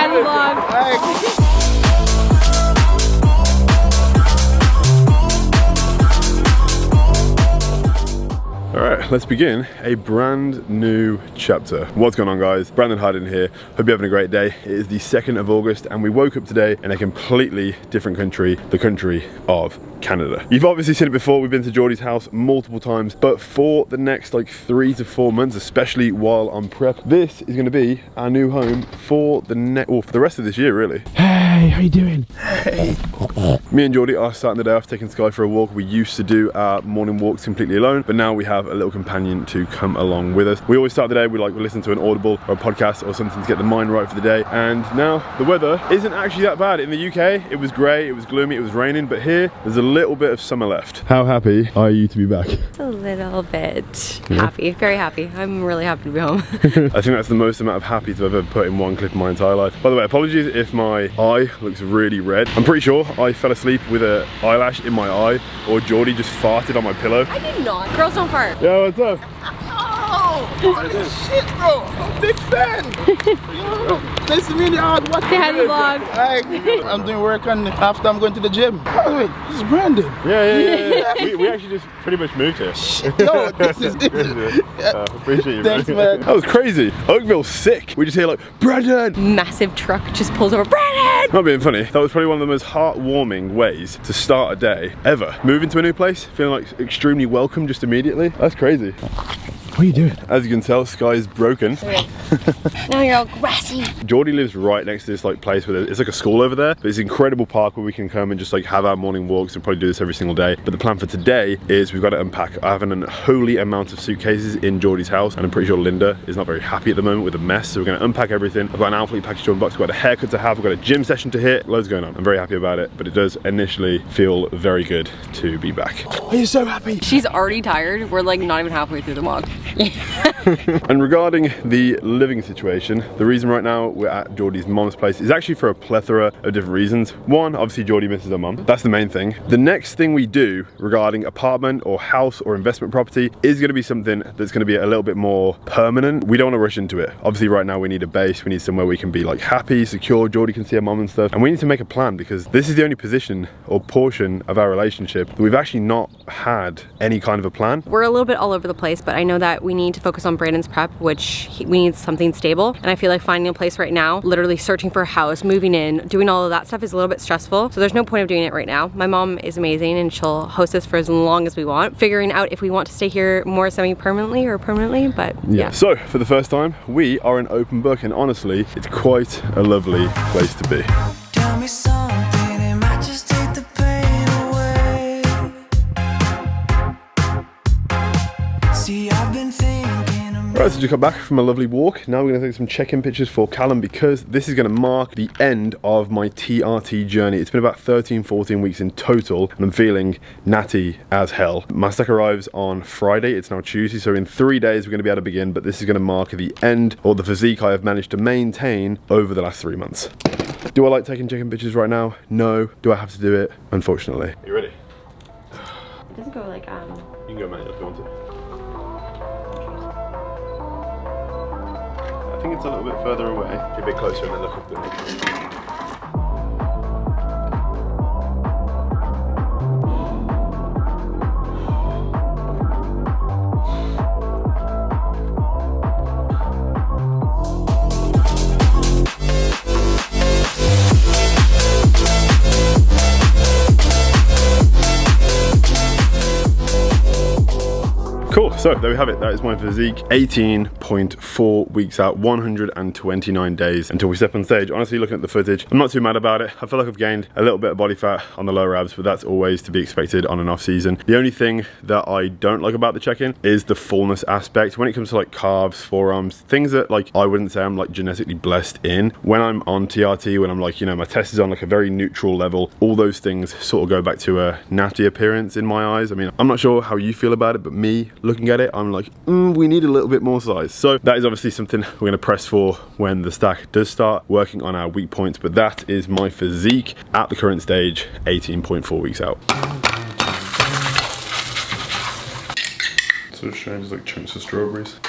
end the vlog. Alright, let's begin a brand new chapter. What's going on, guys? Brandon Hardin here. Hope you're having a great day. It is the 2nd of August and we woke up today in a completely different country, the country of Canada. You've obviously seen it before. We've been to Geordie's house multiple times, but for the next like 3 to 4 months, especially while on prep, this is going to be our new home for the for the rest of this year, really. Hey, how you doing? Hey. Me and Geordie are starting the day off taking Sky for a walk. We used to do our morning walks completely alone, but now we have a little companion to come along with us. We always start the day, we listen to an Audible or a podcast or something to get the mind right for the day. And now the weather isn't actually that bad. In the UK, it was grey, it was gloomy, it was raining, but here there's a little bit of summer left. How happy are you to be back? Just a little bit happy, very happy. I'm really happy to be home. I think that's the most amount of happy to have ever put in one clip in my entire life. By the way, apologies if my eye looks really red. I'm pretty sure I fell asleep with an eyelash in my eye, or Geordie just farted on my pillow. I did not. Girls don't fart. Yeah, what's up? Oh, shit, bro. I'm a big fan. Yo, nice to meet you. What Say hi to the vlog. I'm doing work and after I'm going to the gym. Oh, wait, this is Brandon. Yeah. we actually just pretty much moved here. Yo, this is appreciate you, thanks, man. That was crazy. Oakville's sick. We just hear like, Brandon! Massive truck just pulls over, Brandon! Not being funny, that was probably one of the most heartwarming ways to start a day ever. Moving to a new place, feeling like extremely welcome just immediately. That's crazy. What are you doing? As you can tell, Sky is broken. Now you're all grassy. Geordie lives right next to this like place where it's like a school over there, but it's an incredible park where we can come and just like have our morning walks and probably do this every single day. But the plan for today is we've got to unpack. I have an unholy amount of suitcases in Geordie's house, and I'm pretty sure Linda is not very happy at the moment with the mess, so we're going to unpack everything. I've got an outfit package to unbox, I've got a haircut to have, I've got a gym session to hit, loads going on. I'm very happy about it, but it does initially feel very good to be back. Are you so happy? She's already tired. We're like not even halfway through the vlog. And regarding the living situation, the reason right now we're at Geordie's mom's place is actually for a plethora of different reasons. One, obviously Geordie misses her mum. That's the main thing. The next thing we do regarding apartment or house or investment property is going to be something that's going to be a little bit more permanent. We don't want to rush into it. Obviously right now we need a base. We need somewhere we can be like happy, secure. Geordie can see her mum and stuff. And we need to make a plan because this is the only position or portion of our relationship that we've actually not had any kind of a plan. We're a little bit all over the place, but I know that we need to focus on Brandon's prep, which we need something stable. And I feel like finding a place right now, literally searching for a house, moving in, doing all of that stuff is a little bit stressful. So there's no point of doing it right now. My mom is amazing and she'll host us for as long as we want. Figuring out if we want to stay here more semi-permanently or permanently, but yeah. So for the first time, we are an open book, and honestly, it's quite a lovely place to be. Tell me something, it might just take the pain away. See, I've been thinking. Right, so just got back from a lovely walk. Now we're going to take some check-in pictures for Callum because this is going to mark the end of my TRT journey. It's been about 13-14 weeks in total and I'm feeling natty as hell. My stack arrives on Friday, it's now Tuesday, so in 3 days we're going to be able to begin, but this is going to mark the end or the physique I have managed to maintain over the last 3 months. Do I like taking check-in pictures right now? No. Do I have to do it? Unfortunately. Are you ready? It doesn't go like You can go manual if you want to. I think it's a little bit further away. Get a bit closer and then look up the Cool, so there we have it. That is my physique. 18.4 weeks out, 129 days until we step on stage. Honestly, looking at the footage, I'm not too mad about it. I feel like I've gained a little bit of body fat on the lower abs, but that's always to be expected on an off season. The only thing that I don't like about the check-in is the fullness aspect. When it comes to like calves, forearms, things that like I wouldn't say I'm like genetically blessed in. When I'm on TRT, when I'm like, you know, my test is on like a very neutral level, all those things sort of go back to a natty appearance in my eyes. I mean, I'm not sure how you feel about it, but me, looking at it, I'm like, we need a little bit more size. So that is obviously something we're going to press for when the stack does start working on our weak points. But that is my physique at the current stage, 18.4 weeks out. So strange, like chunks of strawberries.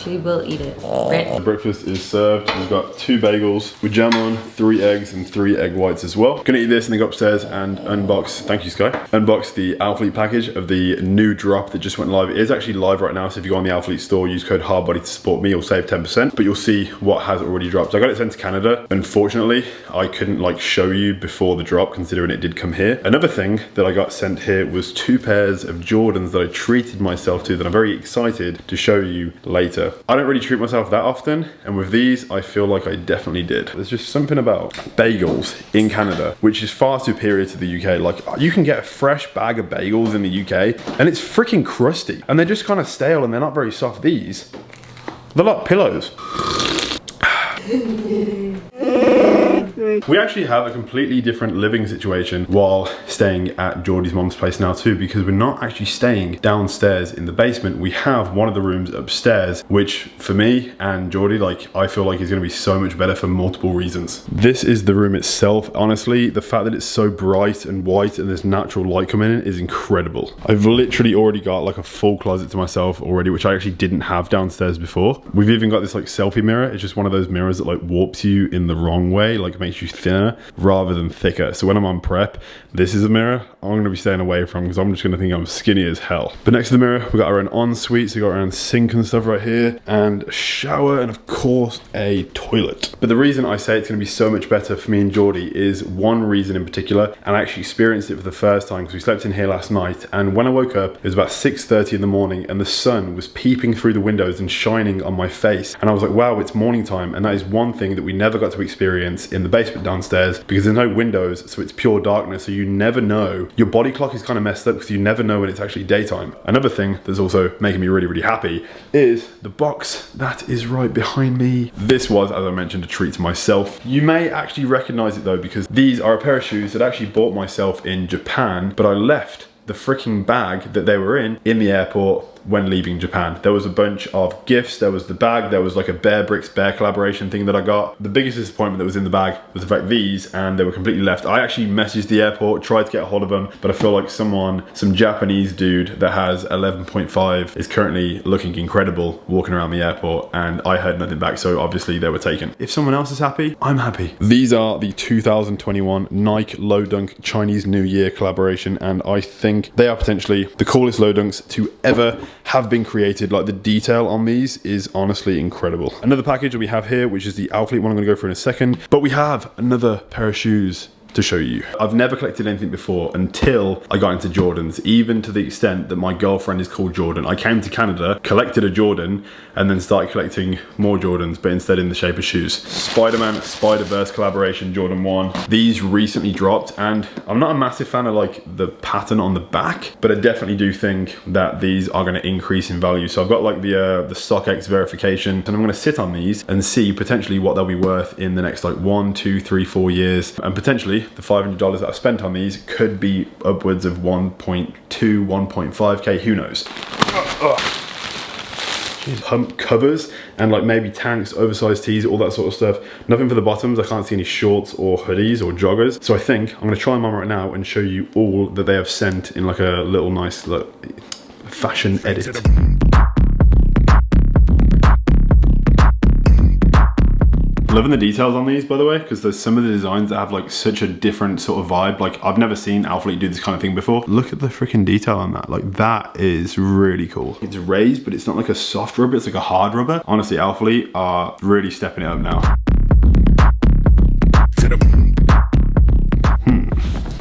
She will eat it. Right. Breakfast is served. We've got 2 bagels with jam on, 3 eggs and 3 egg whites as well. Gonna eat this and then go upstairs and unbox, thank you Sky, unbox the Alfleet package of the new drop that just went live. It is actually live right now, so if you go on the Alfleet store, use code HARDBODY to support me, you'll save 10%, but you'll see what has already dropped. So I got it sent to Canada. Unfortunately, I couldn't like show you before the drop, considering it did come here. Another thing that I got sent here was 2 pairs of Jordans that I treated myself to that I'm very excited to show you later. I don't really treat myself that often, and with these, I feel like I definitely did. There's just something about bagels in Canada, which is far superior to the UK. Like, you can get a fresh bag of bagels in the UK, and it's freaking crusty, and they're just kind of stale, and they're not very soft. These, they're like pillows. We actually have a completely different living situation while staying at Geordie's mom's place now too, because we're not actually staying downstairs in the basement. We have one of the rooms upstairs, which for me and Geordie, like, I feel like is going to be so much better for multiple reasons. This is the room itself. Honestly, the fact that it's so bright and white and there's natural light coming in is incredible. I've literally already got like a full closet to myself already, which I actually didn't have downstairs before. We've even got this like selfie mirror. It's just one of those mirrors that like warps you in the wrong way, like makes you thinner rather than thicker. So when I'm on prep, this is a mirror I'm going to be staying away from, because I'm just going to think I'm skinny as hell. But next to the mirror, we got our own ensuite. So we got our own sink and stuff right here, and a shower, and of course a toilet. But the reason I say it's going to be so much better for me and Geordie is one reason in particular, and I actually experienced it for the first time because we slept in here last night, and when I woke up it was about 6:30 in the morning, and the sun was peeping through the windows and shining on my face, and I was like, wow, it's morning time. And that is one thing that we never got to experience in the basement downstairs, because there's no windows, so it's pure darkness, so you never know. Your body clock is kind of messed up because you never know when it's actually daytime. Another thing that's also making me really happy is the box that is right behind me. This was, as I mentioned, a treat to myself. You may actually recognize it though, because these are a pair of shoes that I actually bought myself in Japan, but I left the freaking bag that they were in the airport when leaving Japan. There was a bunch of gifts, there was the bag, there was like a Bear Bricks Bear collaboration thing that I got. The biggest disappointment that was in the bag was the fact these, and they were completely left. I actually messaged the airport, tried to get a hold of them, but I feel like some Japanese dude that has 11.5 is currently looking incredible walking around the airport, and I heard nothing back, so obviously they were taken. If someone else is happy, I'm happy. These are the 2021 Nike Low Dunk Chinese New Year collaboration, and I think they are potentially the coolest low dunks to ever have been created. Like, the detail on these is honestly incredible. Another package that we have here, which is the Alfleet one I'm gonna go through in a second, but we have another pair of shoes to show you. I've never collected anything before until I got into Jordans, even to the extent that my girlfriend is called Jordan. I came to Canada, collected a Jordan, and then started collecting more Jordans, but instead in the shape of shoes. Spider-Man Spider-Verse collaboration Jordan 1. These recently dropped, and I'm not a massive fan of like the pattern on the back, but I definitely do think that these are gonna increase in value. So I've got like the StockX verification, and I'm gonna sit on these and see potentially what they'll be worth in the next like 1, 2, 3, 4 years, and potentially the $500 that I've spent on these could be upwards of 1.2, 1.5k, who knows. Hump covers and like maybe tanks, oversized tees, all that sort of stuff. Nothing for the bottoms. I can't see any shorts or hoodies or joggers. So I think I'm gonna try them on right now and show you all that they have sent in like a little nice fashion edit. Loving the details on these, by the way, because there's some of the designs that have like such a different sort of vibe. Like, I've never seen Alfleet do this kind of thing before. Look at the freaking detail on that. Like, that is really cool. It's raised, but it's not like a soft rubber, it's like a hard rubber. Honestly, Alfleet are really stepping it up now.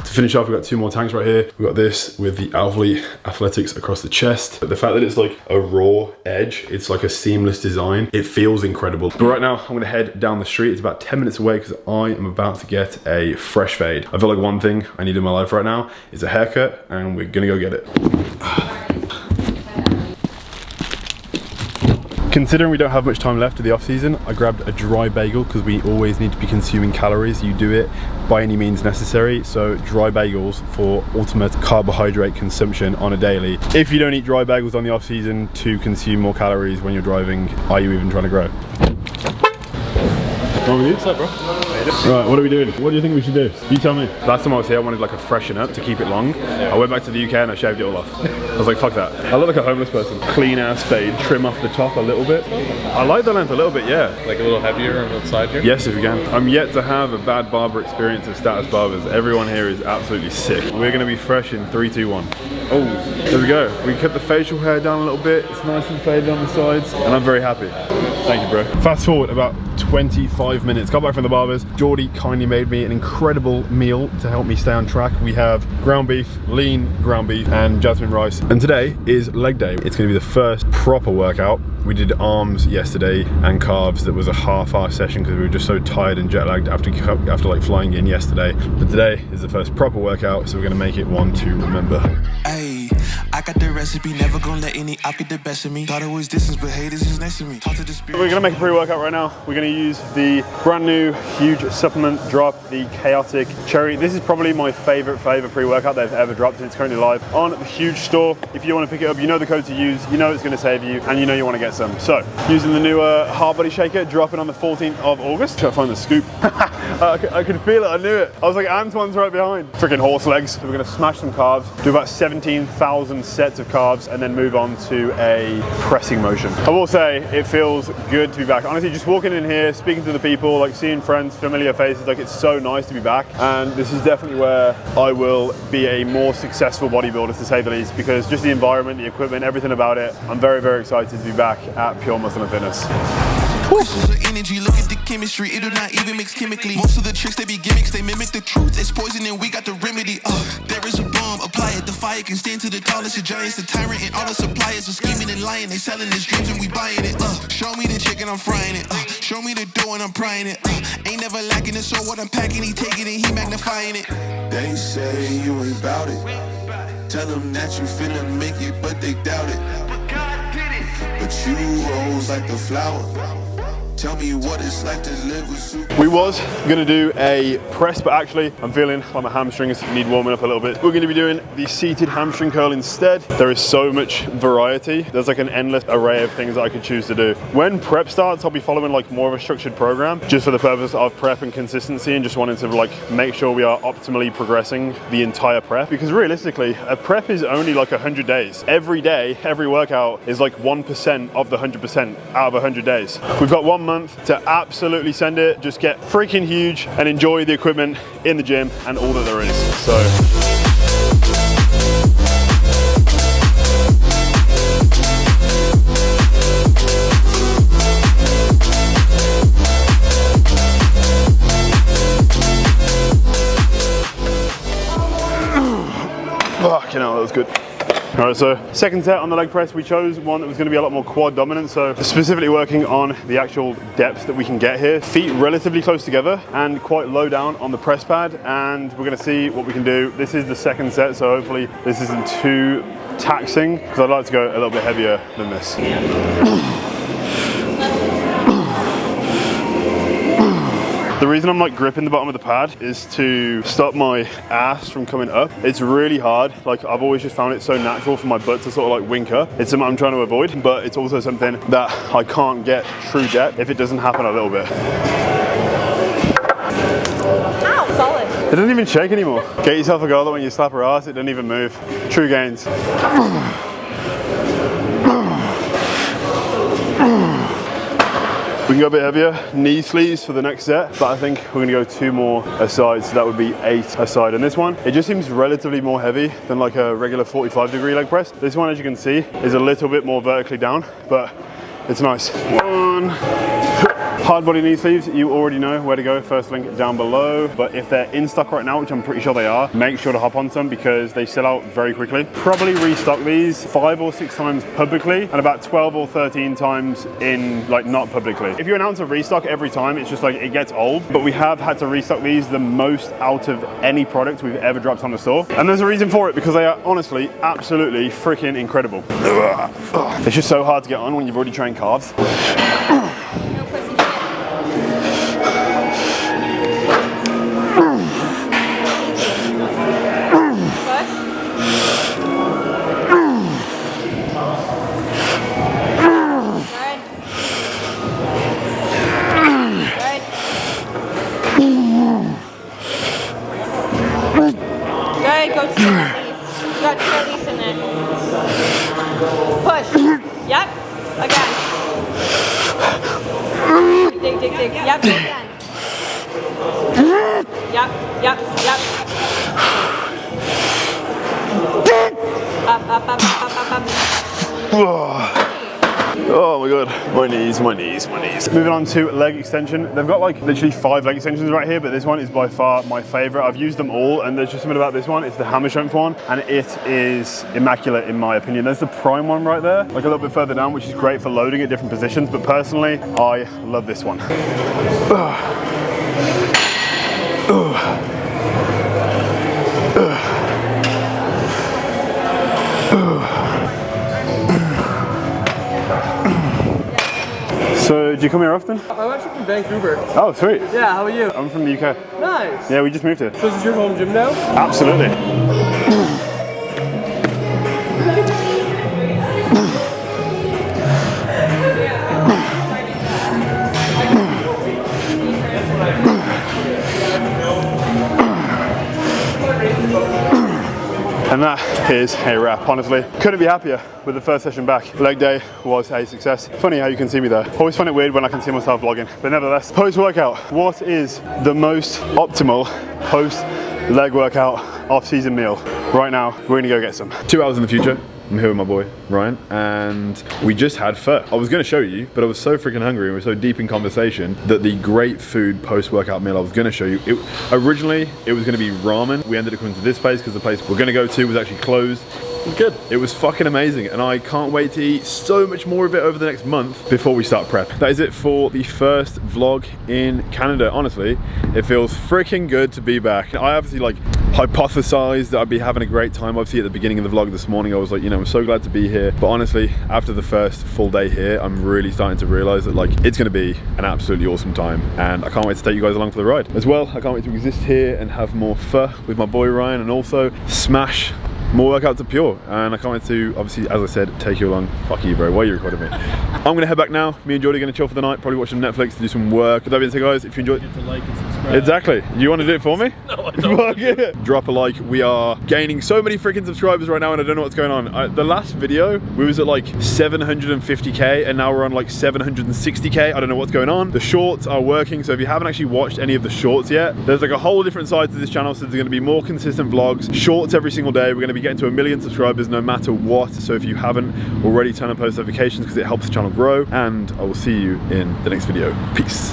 To finish off, we've got 2 more tanks right here. We've got this with the Alfleet Athletics across the chest. But the fact that it's like a raw edge, it's like a seamless design, it feels incredible. But right now, I'm gonna head down the street. It's about 10 minutes away because I am about to get a fresh fade. I feel like one thing I need in my life right now is a haircut, and we're gonna go get it. Considering we don't have much time left of the off season, I grabbed a dry bagel because we always need to be consuming calories. You do it by any means necessary. So dry bagels for ultimate carbohydrate consumption on a daily. If you don't eat dry bagels on the off season to consume more calories when you're driving, are you even trying to grow? What's wrong with you? What's up, bro? Right, what are we doing? What do you think we should do? You tell me. Last time I was here, I wanted like a freshen up to keep it long. I went back to the UK and I shaved it all off. I was like, fuck that. I look like a homeless person. Clean ass fade, trim off the top a little bit. I like the length a little bit, yeah. Like a little heavier on the side here? Yes, if you can. I'm yet to have a bad barber experience at Status Barbers. Everyone here is absolutely sick. We're gonna be fresh in 3, 2, 1. Oh, there we go. We cut the facial hair down a little bit. It's nice and faded on the sides, and I'm very happy. Thank you, bro. Fast forward about 25 minutes. Got back from the barbers. Geordie kindly made me an incredible meal to help me stay on track. We have ground beef, lean ground beef, and jasmine rice. And today is leg day. It's gonna be the first proper workout. We did arms yesterday and calves. That was a half-hour session because we were just so tired and jet-lagged after like flying in yesterday. But today is the first proper workout, so we're gonna make it one to remember. Hey, I got the recipe, never gonna let any op get the best of me. Thought it was distance, but haters is next to me. Talk to the spirit. We're gonna make a pre-workout right now. We're gonna use the brand new huge supplement drop, the Chaotic Cherry. This is probably my favorite pre-workout they've ever dropped, and it's currently live on the huge store. If you want to pick it up, you know the code to use, you know it's gonna save you, and you know you want to get some. So, using the new Hard Body Shaker, dropping on the 14th of August. Try to find the scoop. I could feel it, I knew it. I was like, Antoine's right behind. Freaking horse legs. So we're gonna smash some calves, do about 17,000 sets of calves, and then move on to a pressing motion. I will say, it feels good to be back. Honestly, just walking in here, speaking to the people, like seeing friends, familiar faces, like it's so nice to be back. And this is definitely where I will be a more successful bodybuilder, to say the least, because just the environment, the equipment, everything about it, I'm very, very excited to be back at Pure Muscle and Fitness. Crystals of energy, look at the chemistry, it do not even mix chemically. Most of the tricks, they be gimmicks, they mimic the truth. It's poison and we got the remedy. There is a bomb, apply it, the fire can stand to the tallest of giants. The tyrant and all the suppliers are scheming and lying. They selling his dreams and we buying it. Show me the chicken, I'm frying it. Show me the dough and I'm prying it. Ain't never lacking it, so what I'm packing, he taking it, he magnifying it. They say you ain't bout it. Tell them that you finna make it, but they doubt it. But God did it. But you rose like the flower. Tell me what it's like to live with super. We was gonna do a press, but actually I'm feeling like my hamstrings need warming up a little bit. We're gonna be doing the seated hamstring curl instead. There is so much variety. There's like an endless array of things that I could choose to do. When prep starts, I'll be following like more of a structured program, just for the purpose of prep and consistency, and just wanting to like make sure we are optimally progressing the entire prep. Because realistically, a prep is only like 100 days. Every day, every workout is like 1% of the 100% out of 100 days. We've got 1 month to absolutely send it, just get freaking huge and enjoy the equipment in the gym and all that there is. So. Fucking hell, that was good. All right, so second set on the leg press, we chose one that was gonna be a lot more quad dominant, so specifically working on the actual depth that we can get here. Feet relatively close together and quite low down on the press pad, and we're gonna see what we can do. This is the second set, so hopefully this isn't too taxing, because I'd like to go a little bit heavier than this. The reason I'm like gripping the bottom of the pad is to stop my ass from coming up. It's really hard. Like I've always just found it so natural for my butt to sort of like wink up. It's something I'm trying to avoid, but it's also something that I can't get true depth if it doesn't happen a little bit. Ow, solid. It doesn't even shake anymore. Get yourself a girl that when you slap her ass, it doesn't even move. True gains. We can go a bit heavier, knee sleeves for the next set, but I think we're gonna go 2 more aside, so that would be 8 aside. And this one, it just seems relatively more heavy than like a regular 45-degree leg press. This one, as you can see, is a little bit more vertically down, but it's nice. 1. Hard body knee sleeves, you already know where to go. First link down below, but if they're in stock right now, which I'm pretty sure they are, make sure to hop on some because they sell out very quickly. Probably restock these 5 or 6 times publicly and about 12 or 13 times in like not publicly. If you announce a restock every time, it's just like it gets old, but we have had to restock these the most out of any product we've ever dropped on the store. And there's a reason for it, because they are honestly absolutely freaking incredible. It's just so hard to get on when you've already trained calves. Yep. Again. Dig, dig, dig. Yep. Again. Yep, yep, yep. Up, up, up, up, up, up. Oh my god, my knees, my knees, my knees. Moving on to leg extension. They've got like literally 5 leg extensions right here, but this one is by far my favorite. I've used them all, and there's just something about this one. It's the hammer strength one, and it is immaculate in my opinion. There's the prime one right there, like a little bit further down, which is great for loading at different positions, but personally, I love this one. So, do you come here often? I'm actually from Vancouver. Oh, sweet. Yeah, how are you? I'm from the UK. Nice. Yeah, we just moved here. So this is your home gym now? Absolutely. And that is a wrap. Honestly, couldn't be happier with the first session back. Leg day was a success. Funny how you can see me there. Always find it weird when I can see myself vlogging, but nevertheless, post-workout, what is the most optimal post-leg workout off-season meal? Right now, we're gonna go get some. 2 hours in the future, I'm here with my boy, Ryan, and we just had pho. I was gonna show you, but I was so freaking hungry and we were so deep in conversation that the great food post-workout meal I was gonna show you, originally it was gonna be ramen. We ended up coming to this place because the place we're gonna go to was actually closed. It was good. It was fucking amazing, and I can't wait to eat so much more of it over the next month before we start prep. That is it for the first vlog in Canada. Honestly, it feels freaking good to be back. I obviously like hypothesized that I'd be having a great time. Obviously at the beginning of the vlog this morning I was like, you know, I'm so glad to be here, but honestly after the first full day here I'm really starting to realize that like it's gonna be an absolutely awesome time, and I can't wait to take you guys along for the ride as well. I can't wait to exist here and have more pho with my boy Ryan, and also smash more workouts at Pure, and I can't wait to, obviously, as I said, take you along. Fuck you, bro, why are you recording me? I'm gonna head back now. Me and Jordy are gonna chill for the night, probably watch some Netflix, do some work. With that being said, guys, if you enjoyed, Hit the like and subscribe. exactly. You want to do it for me? No, I don't. Fuck yeah. Drop a like. We are gaining so many freaking subscribers right now, and I don't know what's going on. The last video, we was at like 750k, and now we're on like 760k. I don't know what's going on. The shorts are working, so if you haven't actually watched any of the shorts yet, there's like a whole different side to this channel, so there's gonna be more consistent vlogs, shorts every single day. We're gonna be getting to 1 million subscribers no matter what, so if you haven't already, turn on post notifications because it helps the channel grow, and I will see you in the next video. Peace.